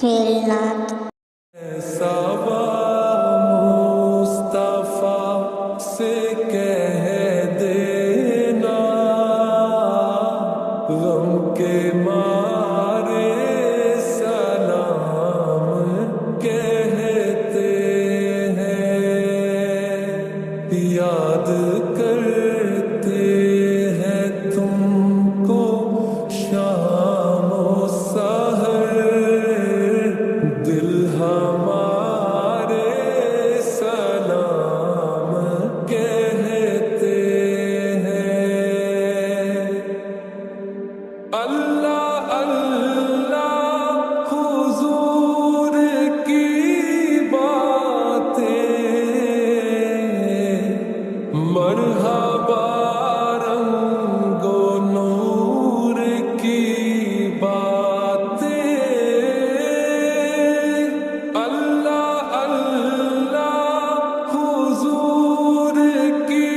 فیلنات صبا مصطفیٰ سے کہہ دینا غم کے مارے سلام کہتے ہیں، یاد کرتے ہیں تم کو شام و سحر، دل ہمارے سلام کہتے ہیں۔ اللہ اللہ حضور کی باتیں، مرحبا رنگ و نور کی باتیں، اللہ اللہ حضور کی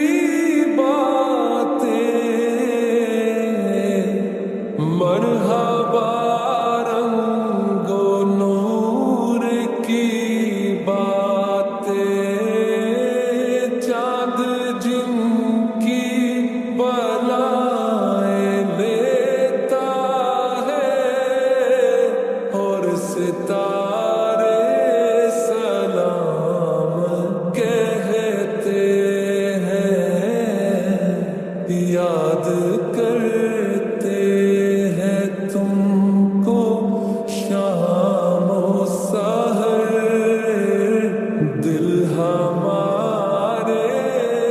باتیں، مرحبا رنگ و نور کی باتیں، چاند جن کی بلائیں لیتا ہے اور ستارے سلام کہتے ہیں، یاد کرتے ہیں تم کو شام و سحر، دل ہمارے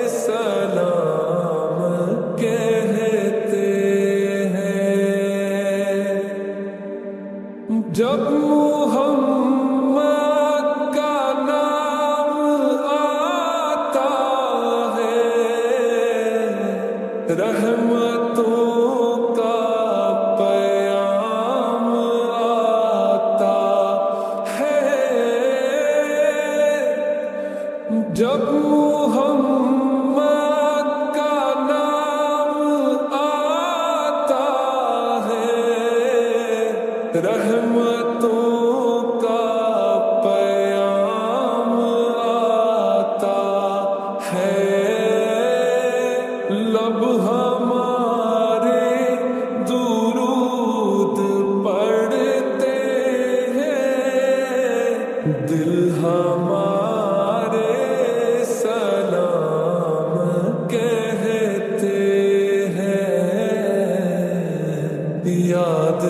سلام کہتے ہیں۔ جب محمد کا نام آتا ہے، رحمتوں کا پیام آتا ہے، جب محمد کا نام آتا ہے، رحمتوں کا پیام آتا ہے، لب ہمارے درود پڑھتے ہیں، دل ہمارے سلام کہتے ہیں، یاد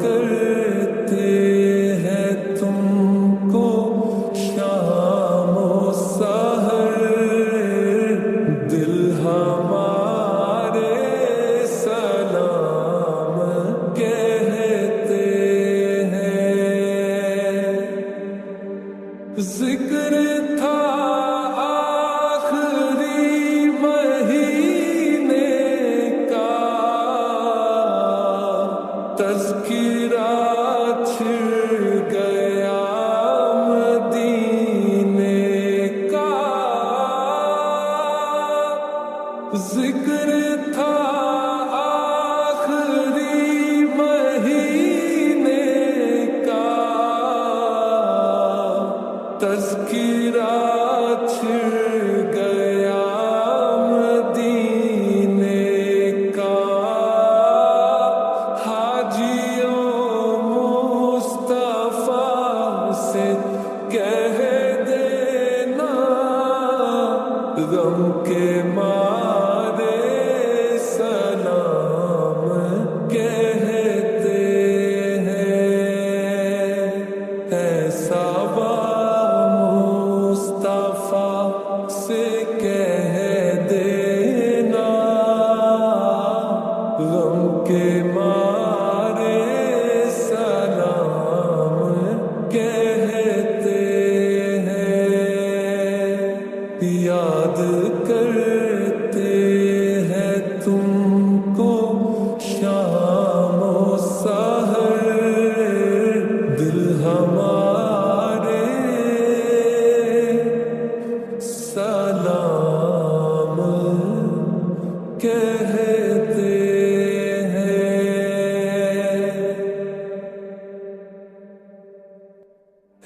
کرتے ہیں تم کو شام و سحر، دل ہمارے سلام کہتے ہیں۔ ذکر تھا آخری مہینے کا، تذکرہ چھڑ گیا مدینے کا، ذکر تھا آخری مہینے کا، تذکرہ چھڑ گیا مدینے کا، حاجیوں مصطفیٰ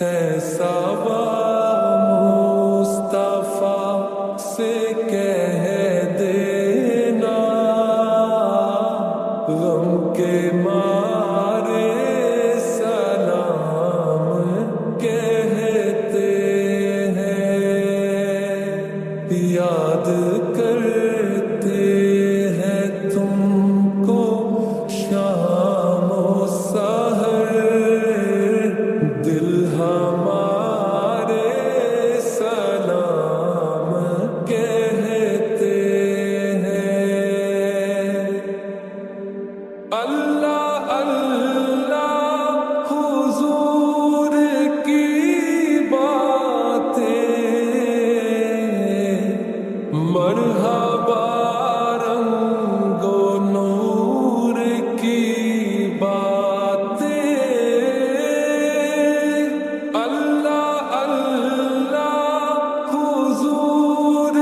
ایسا مصطفیٰ سے کہہ دینا غم کے مارے سلام کہتے ہیں، یاد کرتے ہیں تم کو شام و سحر، دل ہمارے سلام کہتے ہیں۔ اللہ اللہ حضور کی باتیں، مرحبا رنگ و نور کی باتیں، اللہ اللہ حضور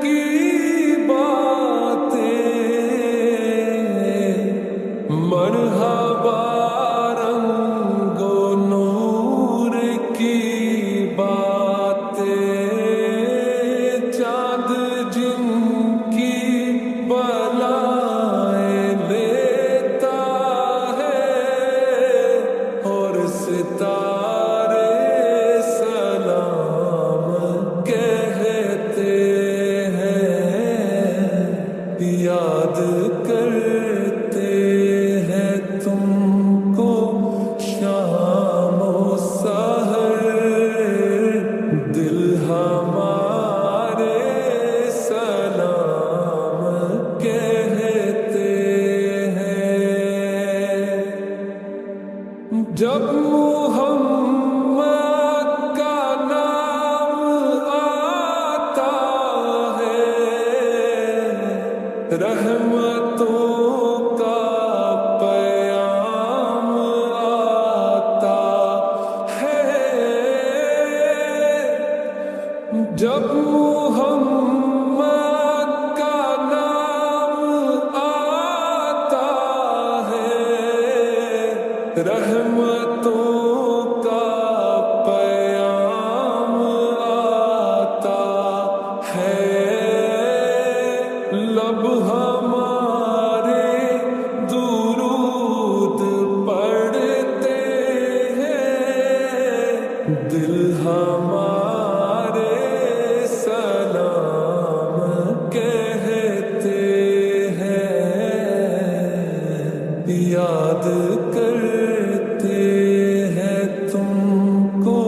کی باتیں، مرحبا رنگ و نور کی باتیں، چاند جن کی بلائیں لیتا ہے اور ستارے سلام کہتے ہیں، یاد کرتے ہیں تم کو شام و سحر، دل ہمارے سلام کہتے ہیں۔ جب محمد کا نام آتا ہے، رحمتوں کا پیام آتا ہے، جب محمد کا نام آتا ہے، رحمتوں کا پیام آتا ہے، لب ہمارے درود پڑھتے ہیں، دل ہمارے سلام کہتے ہیں، یاد کرتے ہیں تم کو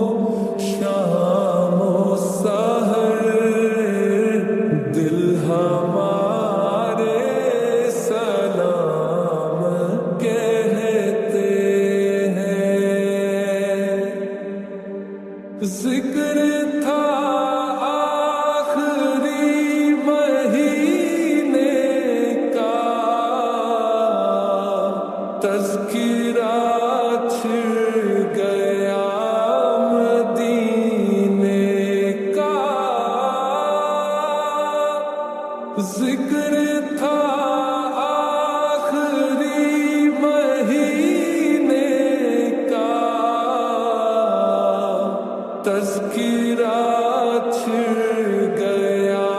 شام و سحر، دل ہمارے سلام کہتے ہیں۔ ذکر تھا آخری مہینے کا، تذکرہ چھڑ گیا مدینے کا، ذکر تھا آخری مہینے کا، تذکرہ چھڑ گیا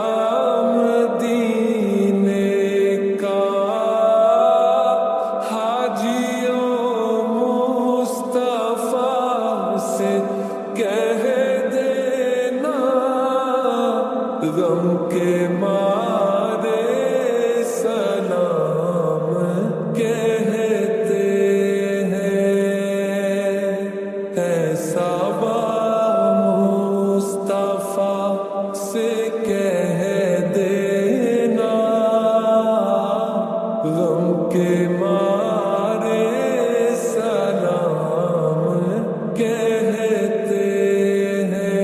مدینے کا، حاجیوں مصطفیٰ سے کہہ دینا غم کے مارے سلام کہتے ہیں، ایسا مصطفیٰ سے کہہ دینا غم کے مارے سلام کہتے ہیں،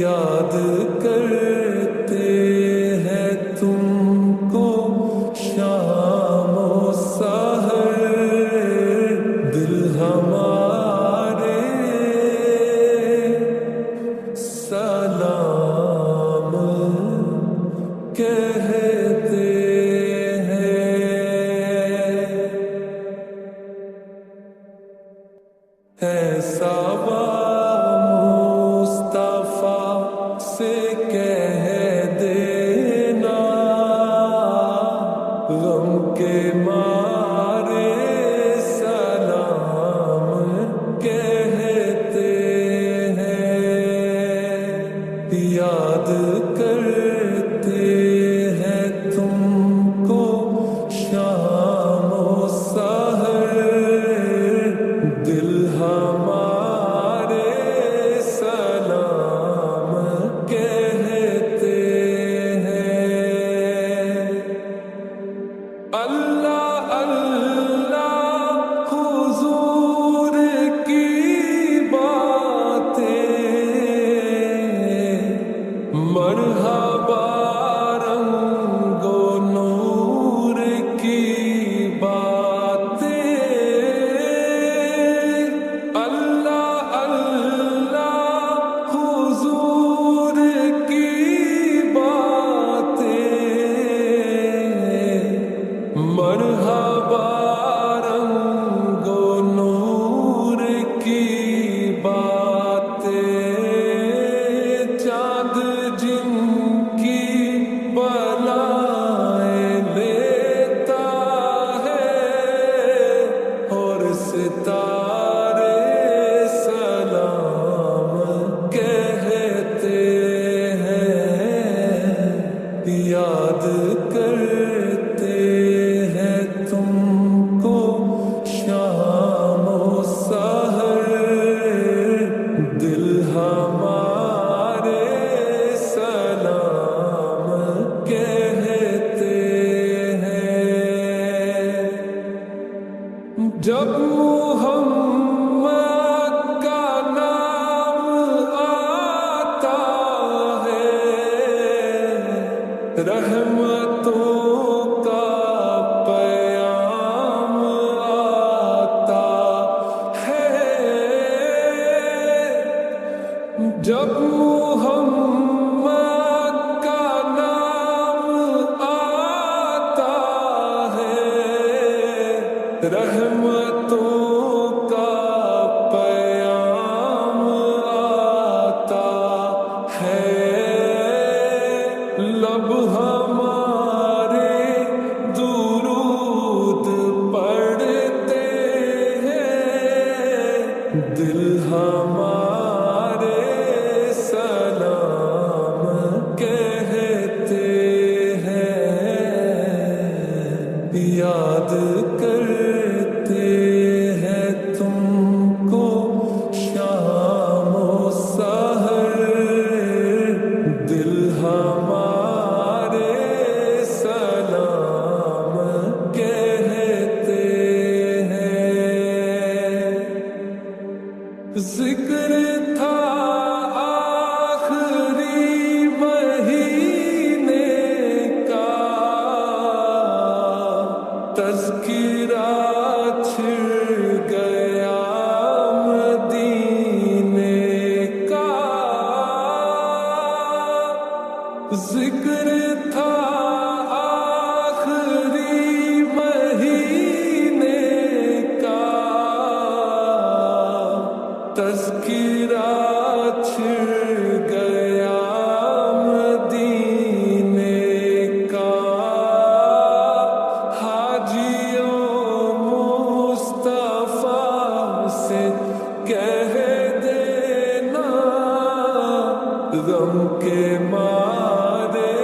یاد کرتے ہیں تم کو شام و سحر، دل ہمارے سلام کہتے ہیں، ایسا مصطفیٰ سے کہہ دینا غم کے مارے سلام کہتے ہیں، یاد کرتے ہیں تم کو شام و سحر، دل ہمارے سلام کہتے ہیں۔ اللہ اللہ حضور کی باتیں، مرحبا رنگ و نور کی باتیں، اللہ اللہ حضور کی باتیں، مرحبا رنگ و نور کی باتیں، چاند جن کی بلائیں لیتا ہے اور ستارے سلام کہتے ہیں، یاد کرتے ہیں تم کو شام و سحر، دل ہمارے سلام کہتے ہیں۔ جب محمد کا نام آتا ہے، رحمتوں کا پیام آتا ہے، جب محمد کا نام آتا ہے، رحمتوں کا پیام آتا ہے، لب ہمارے درود پڑھتے ہیں، دل ہمارے سلام کہتے ہیں، یاد کرتے ہیں تم کو شام و سحر، دل ہمارے سلام کہتے ہیں۔ ذکر تھا آخری مہینے کا، تذکرہ چھڑ گیا مدینے کا، ذکر تھا آخری مہینے کا، تذکرہ چھڑ گیا مدینے کا، حاجیوں مصطفیٰ سے کہہ دینا غم کے مارے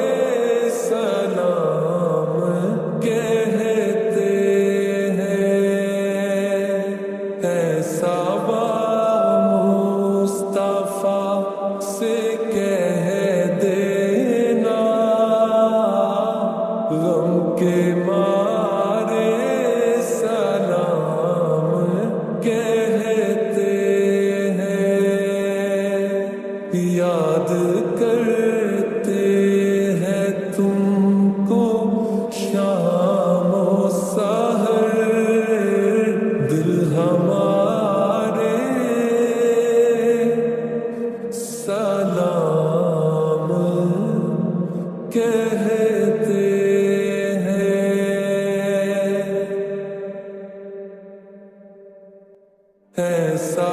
سلام کہتے ہیں، ایسا مصطفیٰ سے کہہ دینا غم کے مارے سلام کہتے ہیں، یاد کرتے ہیں تم کو شام و سحر، دل ہمارے سلام کہتے ہیں، ایسا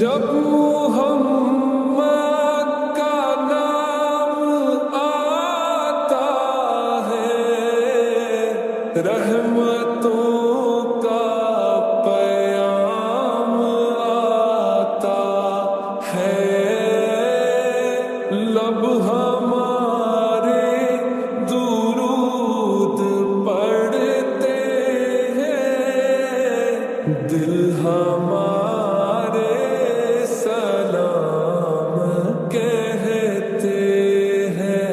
جب محمد کا نام آتا ہے رحمتوں کا پیام آتا ہے لب ہمارے درود پڑھتے ہیں دل ہمارے سلام کہتے ہیں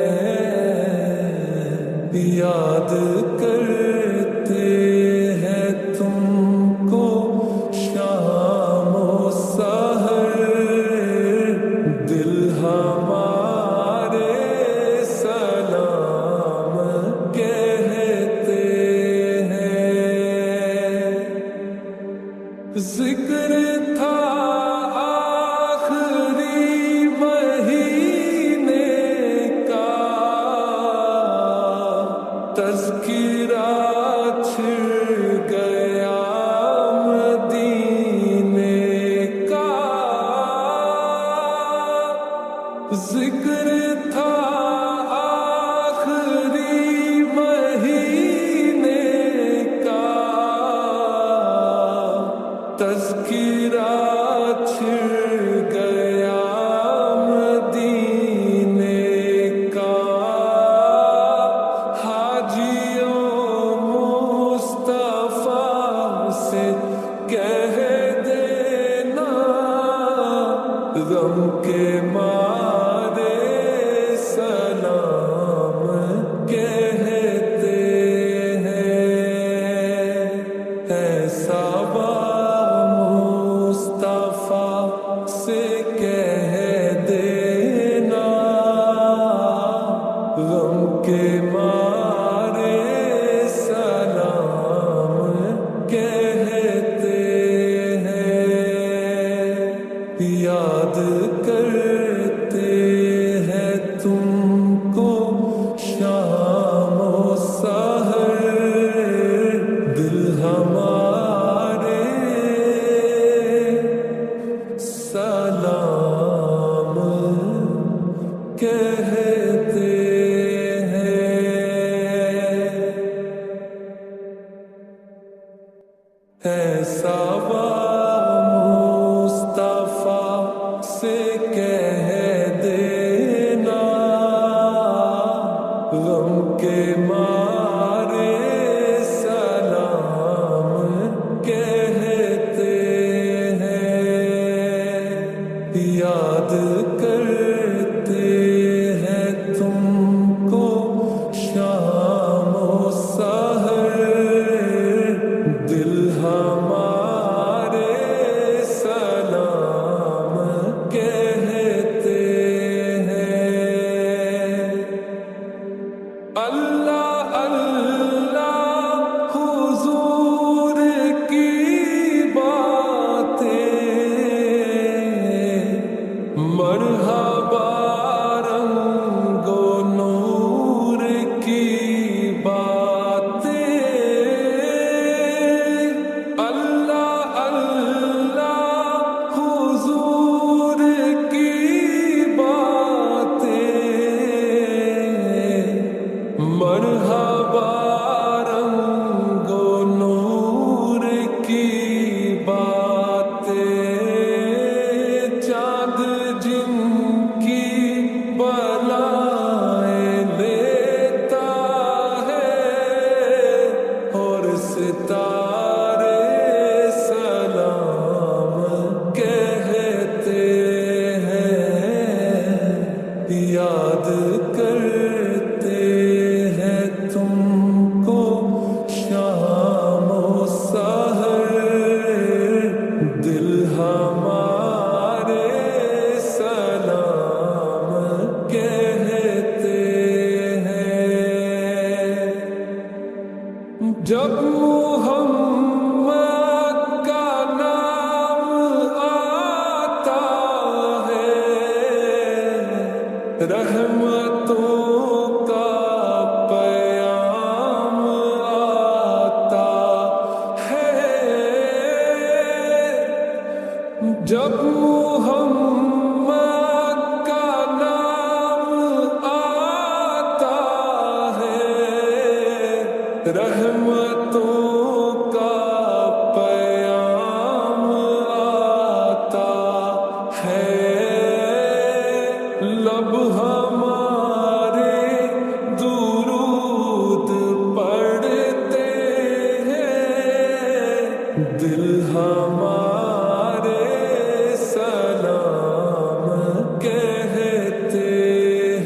یاد کرتے ہیں تم کو شام و سحر دل ہمارے سلام کہتے ہیں ذکر تھا آخری مہینے کا تذکرہ چھڑ گیا مدینے کا ذکر تھا آخری مہینے کا تذکرہ چھڑ گیا مدینے کا حاجیوں مصطفیٰ سے کہہ دینا غم کے مارے سلام کہتے ہیں ایسا مصطفیٰ سے کہہ دینا غم کے مارے سلام کہتے ہیں یاد کرتے ہیں تم کو شام و سحر دل ہمارے سلام کہتے ہیں ایسا مصطفیٰ سے کہہ دینا غم کے مارے سلام کہتے ہیں یاد کرتے ہیں تم کو شام و سحر دل ہمارے سلام کہتے ہیں اللہ اللہ حضور کی باتیں مرحبا رنگ و نور کی باتیں اللہ جب محمد کا نام آتا ہے رحمتوں کا پیام آتا ہے لب ہمارے درود پڑھتے ہیں دل ہمارے سلام کہتے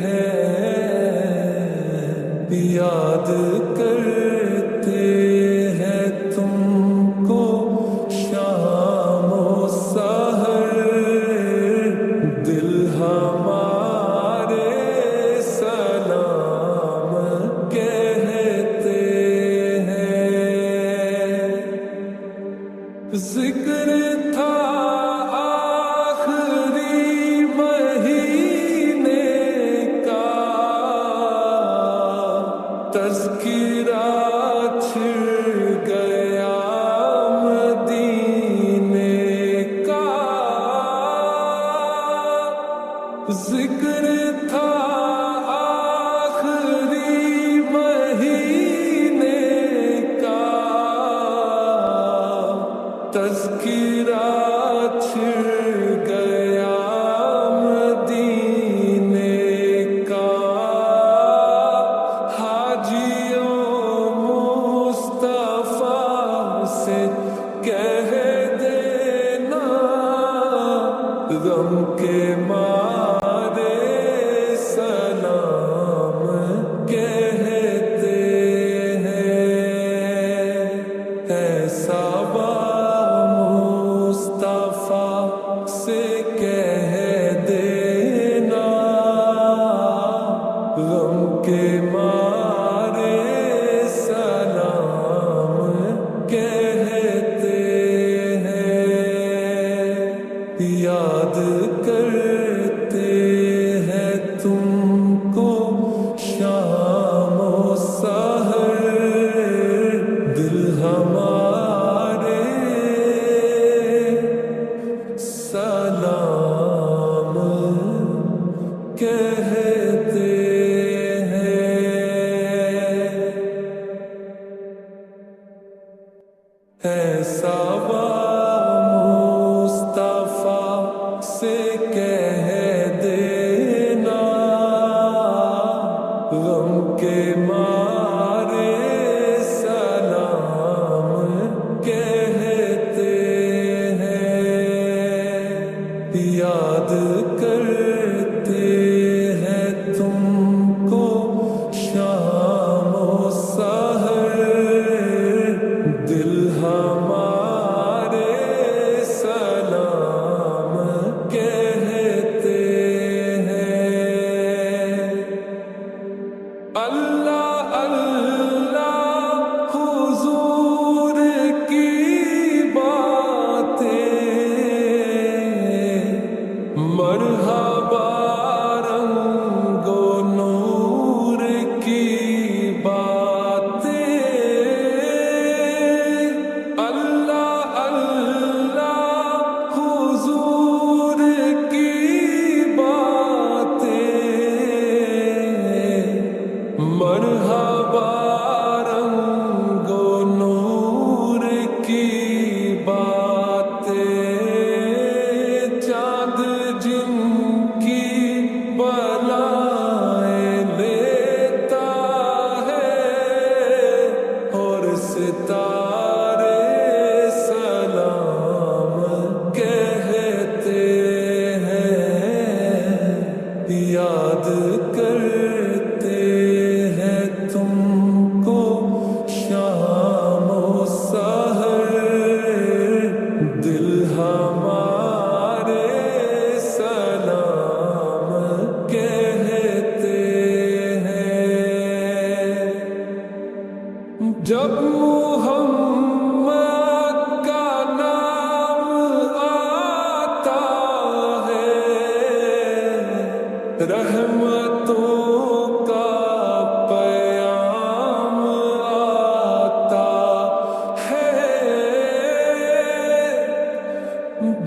ہیں یاد کرتے ہیں تم کو شام و سحر دل ہمارے سلام کہتے ہیں ذکر تھا آخری مہینے کا تذکرہ چھڑ گیا مدینے کا ذکر تھا آخری مہینے کا تذکرہ چھڑ گیا مدینے کا حاجیوں مصطفیٰ سے کہہ دینا غم کے مارے سلام کہتے ہیں ایسا مصطفیٰ سے کہہ دینا غم کے مارے سلام کہتے ہیں یاد کرتے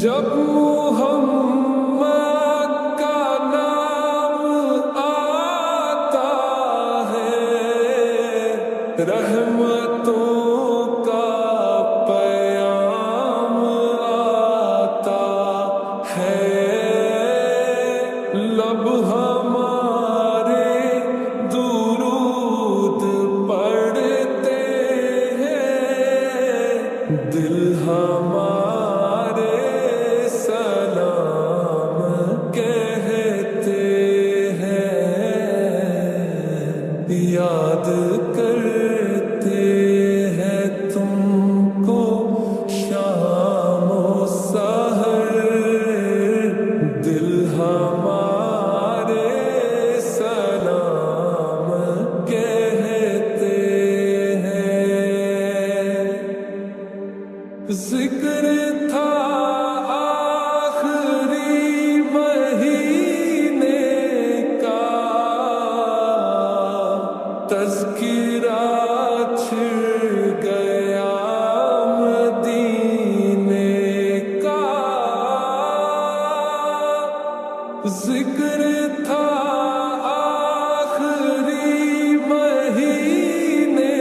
جب محمد کا نام آتا ہے رحمتوں کا پیام آتا ہے لب ہمارے درود پڑھتے ہیں دل ہمارے سلام کہتے ہیں یاد کرتے ہیں تم کو شام و سحر دل ہمارے سلام کہتے ہیں ذکر تھا آخری مہینے کا تذکرہ چھڑ گیا مدینے کا ذکر تھا آخری مہینے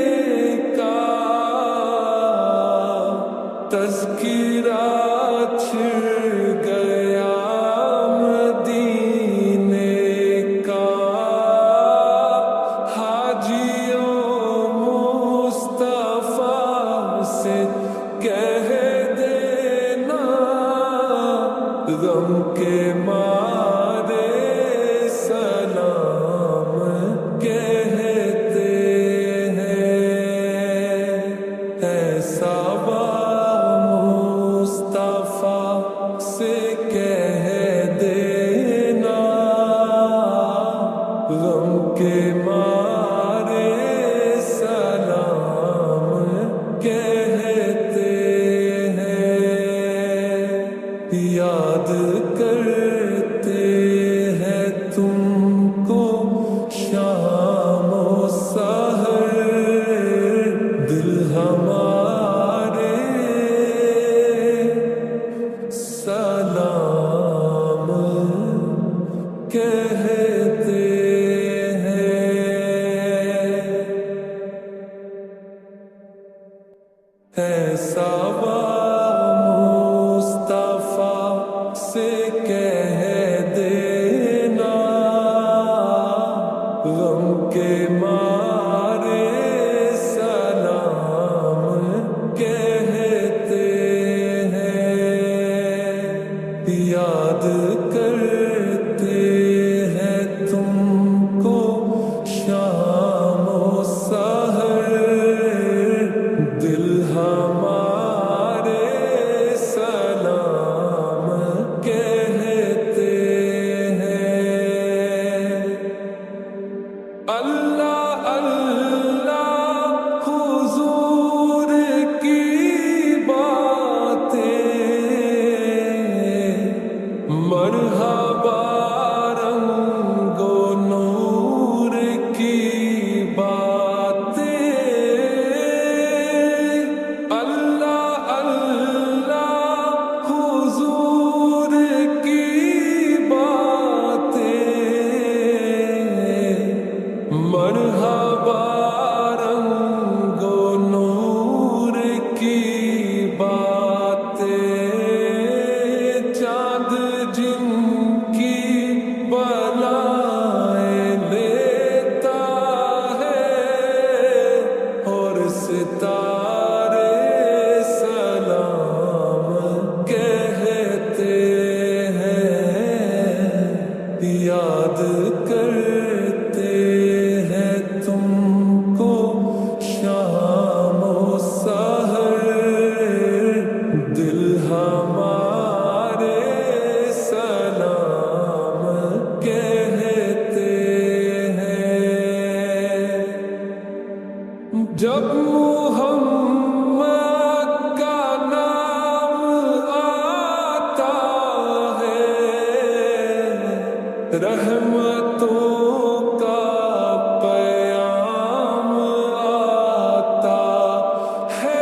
کا تذکرہ چھڑ گیا مدینے کا حاجیوں مصطفیٰ سے کہہ دینا غم کے مارے سلام کہتے ہیں ایسا مصطفیٰ سے کہہ دینا غم کے مارے سلام کہتے ہیں یاد کرتے ہیں تم کو شام و سحر دل ہمارے سلام کہتے ہیں ایسا مصطفیٰ سے کہہ دینا غم کے مارے سلام کہتے ہیں یاد کرتے ہیں تم کو شام و سحر دل ہمارے سلام کہتے ہیں اللہ اللہ حضور کی باتیں مرحبا رنگ و نور کی باتیں اللہ اللہ حضور کی باتیں مرحبا رنگ و نور کی باتیں چاند جن کی بلائیں لیتا ہے اور ستارے سلام کہتے ہیں یاد کرتے ہیں تم کو شام و سحر دل ہمارے سلام کہتے ہیں جب محمد کا نام آتا ہے رحمتوں کا پیام آتا ہے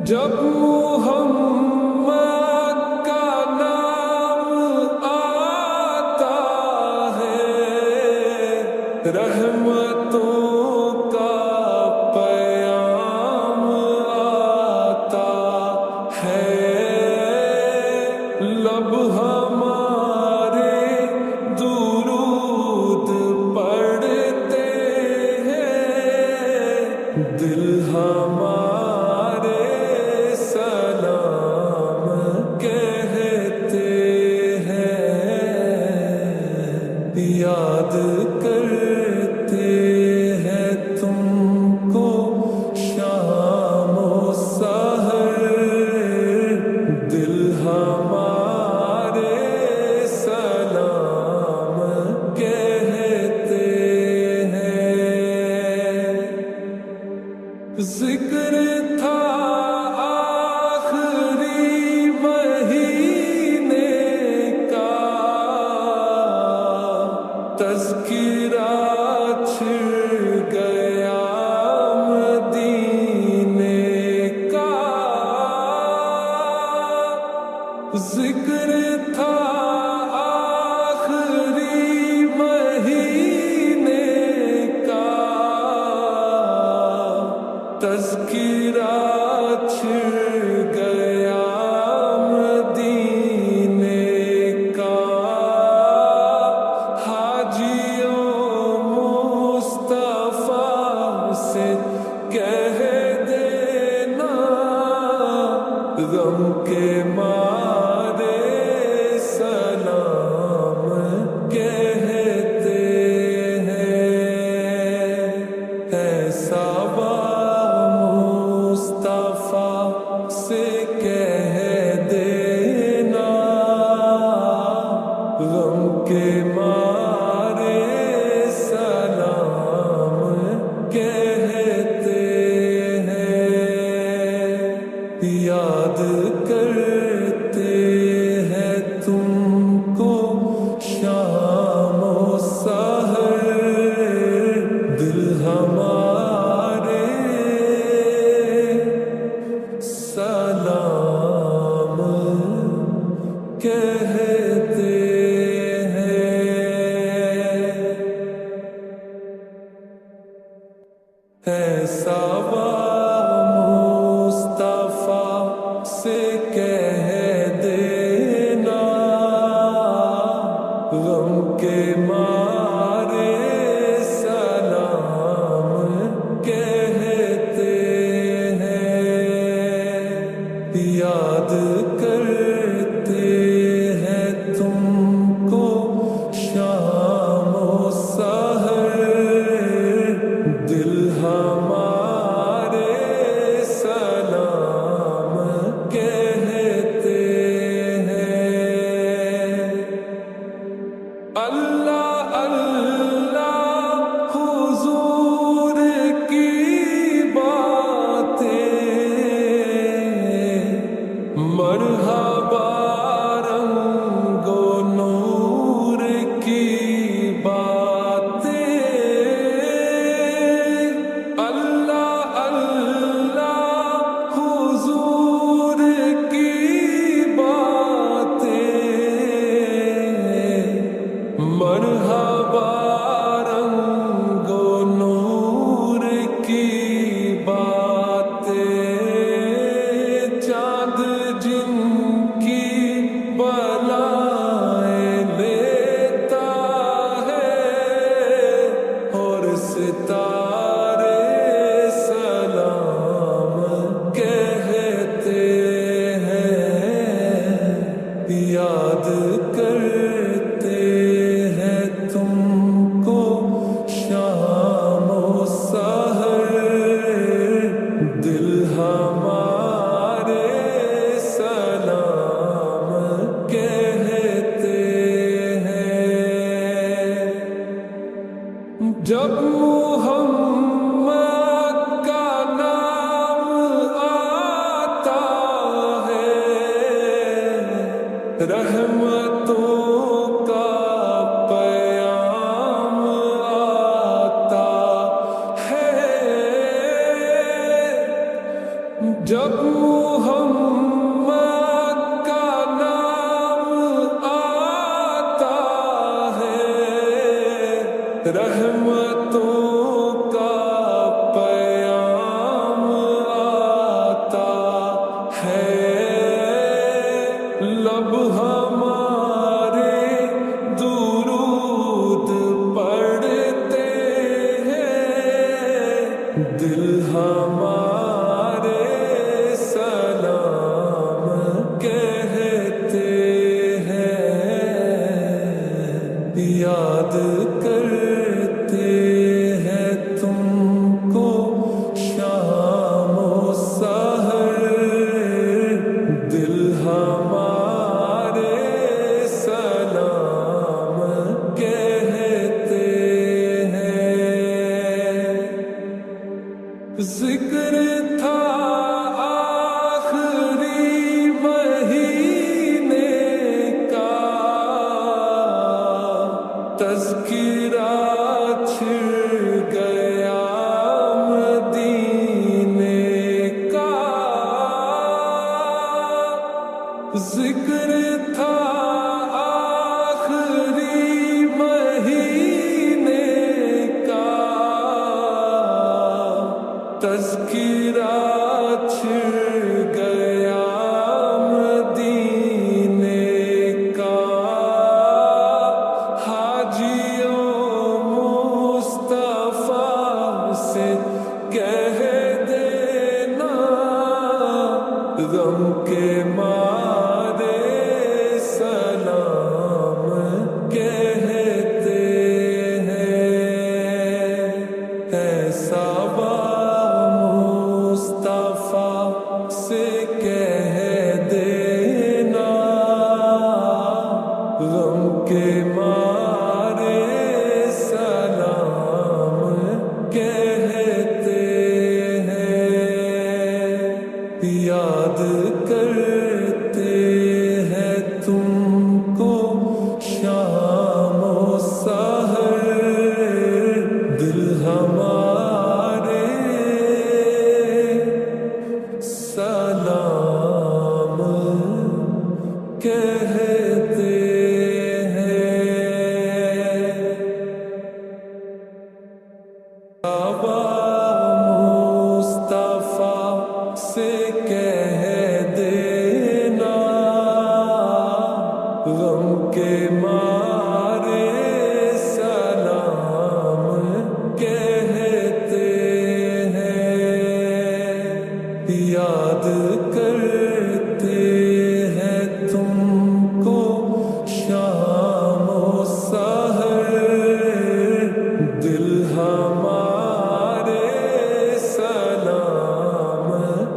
جب محمد کا نام آتا ہے رحمتوں کا پیام آتا ہے لب ہمارے درود پڑھتے ہیں دل ہمارے سلام کہتے ہیں یاد کرتے ہیں تم کو شام و سحر دل ہمارے سلام کہتے ہیں ذکر تھا آخری مہینے کا تذکرہ چھڑ گیا مدینے کا ذکر تھا آخری مہینے کا تذکرہ چھڑ گیا مدینے کا حاجیوں مصطفیٰ سے کہہ دینا غم کے مارے سلام کہتے ہیں ایسا مصطفیٰ سے کہہ دینا غم کے مارے سلام کہتے ہیں یاد کرتے ہیں تم کو شام و سحر دل ہمارے سلام کہتے ہیں ایسا مصطفیٰ سے کہہ دینا غم کے مارے سلام کہتے ہیں یاد کرتے ہیں تم کو شام و سحر دل ہمارے سلام کہتے ہیں اللہ اللہ حضور کی باتیں مرحبا رنگ و نور کی باتیں اللہ اللہ حضور کی باتیں مرحبا رنگ و نور کی باتیں چاند جن کی بلائیں لیتا ہے اور ستارے سلام کہتے ہیں یاد کرتے ہیں تم کو شام و سحر دل ہمارے سلام کہتے ہیں جب محمد کا نام آتا ہے رحمتوں کا پیام آتا ہے جب محمد کا نام آتا ہے رحمتوں کا پیام آتا ہے لب ہمارے درود پڑھتے ہیں دل ہمارے سلام کہتے ہیں یاد کرتے ہیں تم کو شام و سحر دل ہمارے سلام کہتے ہیں ذکر تھا آخری مہینے کا تذکرہ چھڑ گیا مدینے کا ذکر تھا آخری مہینے کا تذکرہ چھڑ گیا مدینے کا حاجیوں مصطفیٰ سے کہہ دینا غم کے مارے سلام کہتے ہیں ایسا مصطفیٰ سے کہہ دینا غم کے مارے سلام کہتے ہیں یاد کرتے ہیں تم کو شام و سحر دل ہمارے سلام کہتے ہیں بابا مصطفیٰ سے کہہ دینا غم کے مارے سلام کہتے ہیں یاد کرتے ہیں تم کو شام و سحر دل ہمارے سلام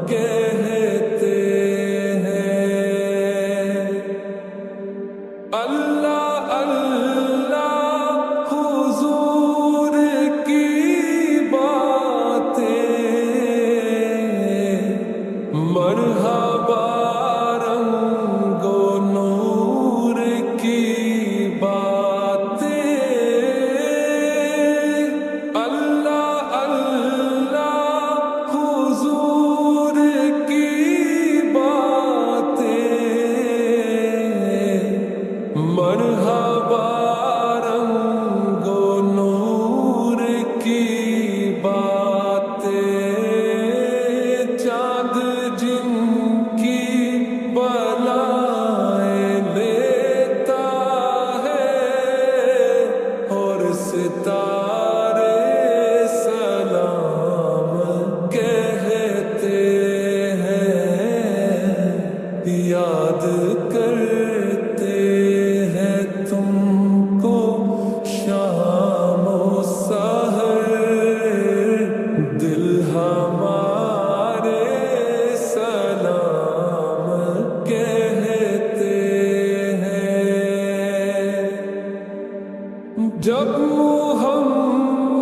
کہتے ہیں اللہ اللہ حضور کی باتیں مرحبا رنگ و نور کی باتیں اللہ اللہ حضور کی باتیں مرحبا رنگ و نور کی باتیں چاند جن کی بلائیں لیتا ہے اور ستارے سلام کہتے ہیں یاد کرتے ہیں تم کو شام و سحر دل ہمارے سلام کہتے ہیں جب محمد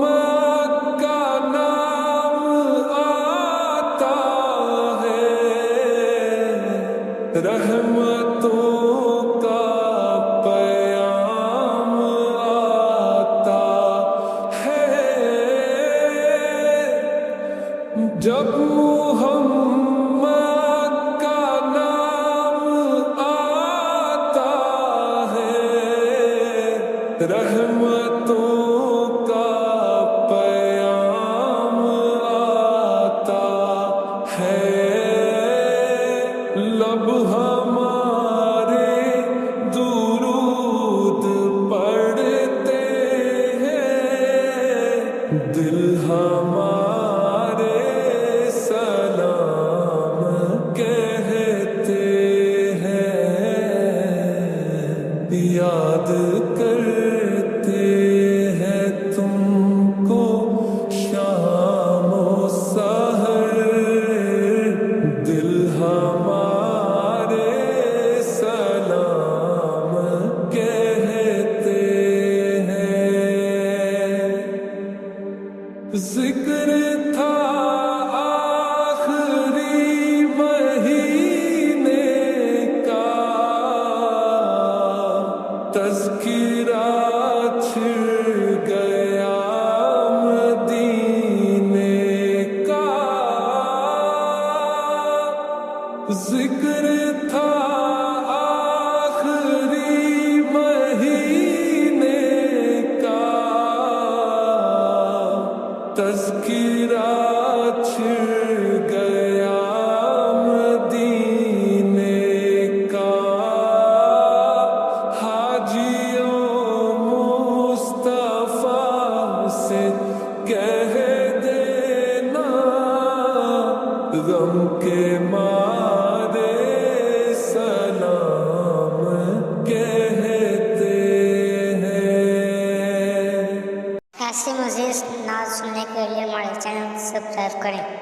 کا نام آتا ہے رحمتوں کا پیام آتا ہے جب محمد ذکر تھا آخری مہینے کا، تذکرہ چھڑ گیا مدینے کا، حاجیوں مصطفیٰ سے کہہ دینا غم کے مارے سلام کہتے ہیں۔ ایسی مزید نعت سننے کے لیے ہمارے چینل کو سبسکرائب کریں۔